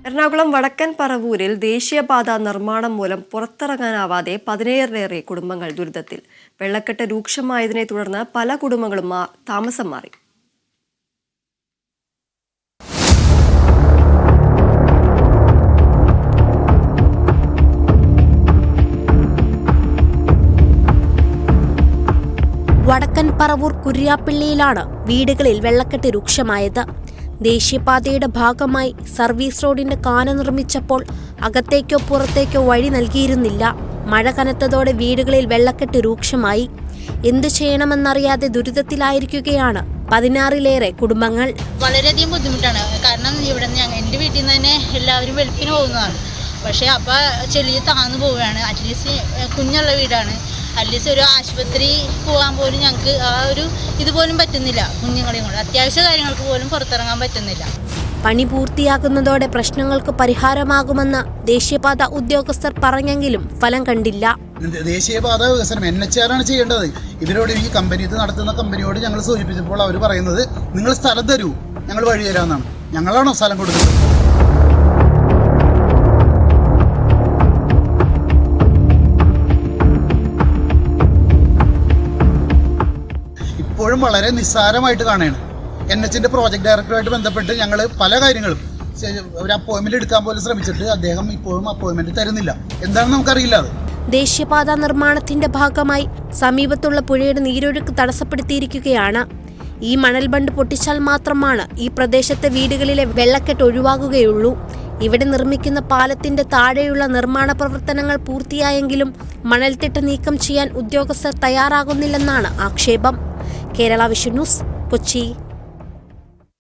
എറണാകുളം വടക്കൻ പറവൂരിൽ ദേശീയപാത നിർമ്മാണം മൂലം പുറത്തിറങ്ങാനാവാതെ 17-ലേറെ കുടുംബങ്ങൾ ദുരിതത്തിൽ. വെള്ളക്കെട്ട് രൂക്ഷമായതിനെ തുടർന്ന് പല കുടുംബങ്ങളും താമസം മാറി. വടക്കൻ പറവൂർ കുര്യാപ്പിള്ളിയിലാണ് വീടുകളിൽ വെള്ളക്കെട്ട് രൂക്ഷമായത്. ദേശീയപാതയുടെ ഭാഗമായി സർവീസ് റോഡിന്റെ കാന നിർമ്മിച്ചപ്പോൾ അകത്തേക്കോ പുറത്തേക്കോ വഴി നൽകിയിരുന്നില്ല. മഴ കനത്തതോടെ വീടുകളിൽ വെള്ളക്കെട്ട് രൂക്ഷമായി. എന്തു ചെയ്യണമെന്നറിയാതെ ദുരിതത്തിലായിരിക്കുകയാണ് 16-ലേറെ കുടുംബങ്ങൾ. വളരെയധികം ബുദ്ധിമുട്ടാണ്. കാരണം ഇവിടെ എൻ്റെ വീട്ടിൽ നിന്ന് തന്നെ എല്ലാവരും വെളുപ്പിന് പോകുന്നതാണ്. പക്ഷേ അപ്പം ചെളിയിൽ താന്നു പോവുകയാണ്. അറ്റ്ലീസ്റ്റ് കുഞ്ഞുള്ള വീടാണ്. അറ്റ്ലീസ്റ്റ് ഒരു ആശുപത്രി പോകാൻ പോലും ഞങ്ങൾക്ക് ഇതുപോലും പറ്റുന്നില്ല. കുഞ്ഞുങ്ങളെയും കൊണ്ട് അത്യാവശ്യ കാര്യങ്ങൾക്ക് പോലും പുറത്തിറങ്ങാൻ പറ്റുന്നില്ല. പണി പൂർത്തിയാകുന്നതോടെ പ്രശ്നങ്ങൾക്ക് പരിഹാരമാകുമെന്ന് ദേശീയപാത ഉദ്യോഗസ്ഥർ പറഞ്ഞെങ്കിലും ഫലം കണ്ടില്ല. ദേശീയപാത വികസനം NHR ആണ് ചെയ്യേണ്ടത്. ഇവരോട് ഈ കമ്പനി ഇത് നടത്തുന്ന കമ്പനിയോട് ഞങ്ങൾ സൂചിപ്പിച്ചപ്പോൾ അവർ പറയുന്നത് നിങ്ങൾ സ്ഥലം തരൂ, ഞങ്ങൾ വഴി തരാമെന്നാണ്. ഞങ്ങളാണോ സ്ഥലം കൊടുക്കുന്നത്? ഇപ്പോഴും വളരെ നിസ്സാരമായിട്ട് കാണുകയാണ്. NHന്റെ പ്രോജക്ട് ഡയറക്ടറുമായിട്ട് ബന്ധപ്പെട്ട് ഞങ്ങൾ പല കാര്യങ്ങളും ഒരു അപ്പോയിൻമെന്റ് എടുക്കാൻ പോലും ശ്രമിച്ചിട്ട് അദ്ദേഹം ഇപ്പോഴും അപ്പോയിൻമെന്റ് തരുന്നില്ല. എന്താണെന്ന് നമുക്കറിയില്ല. അത് ദേശീയപാത നിർമ്മാണത്തിന്റെ ഭാഗമായി സമീപത്തുള്ള പുഴയുടെ നീരൊഴുക്ക് തടസ്സപ്പെടുത്തിയിരിക്കുകയാണ്. ഈ മണൽ ബണ്ട് പൊട്ടിച്ചാൽ മാത്രമാണ് ഈ പ്രദേശത്തെ വീടുകളിലെ വെള്ളക്കെട്ട് ഒഴിവാകുകയുള്ളൂ. ഇവിടെ നിർമ്മിക്കുന്ന പാലത്തിന്റെ താഴെയുള്ള നിർമ്മാണ പ്രവർത്തനങ്ങൾ പൂർത്തിയായെങ്കിലും മണൽത്തിട്ട നീക്കം ചെയ്യാൻ ഉദ്യോഗസ്ഥർ തയ്യാറാകുന്നില്ലെന്നാണ് ആക്ഷേപം. Kerala vision news, Kochi.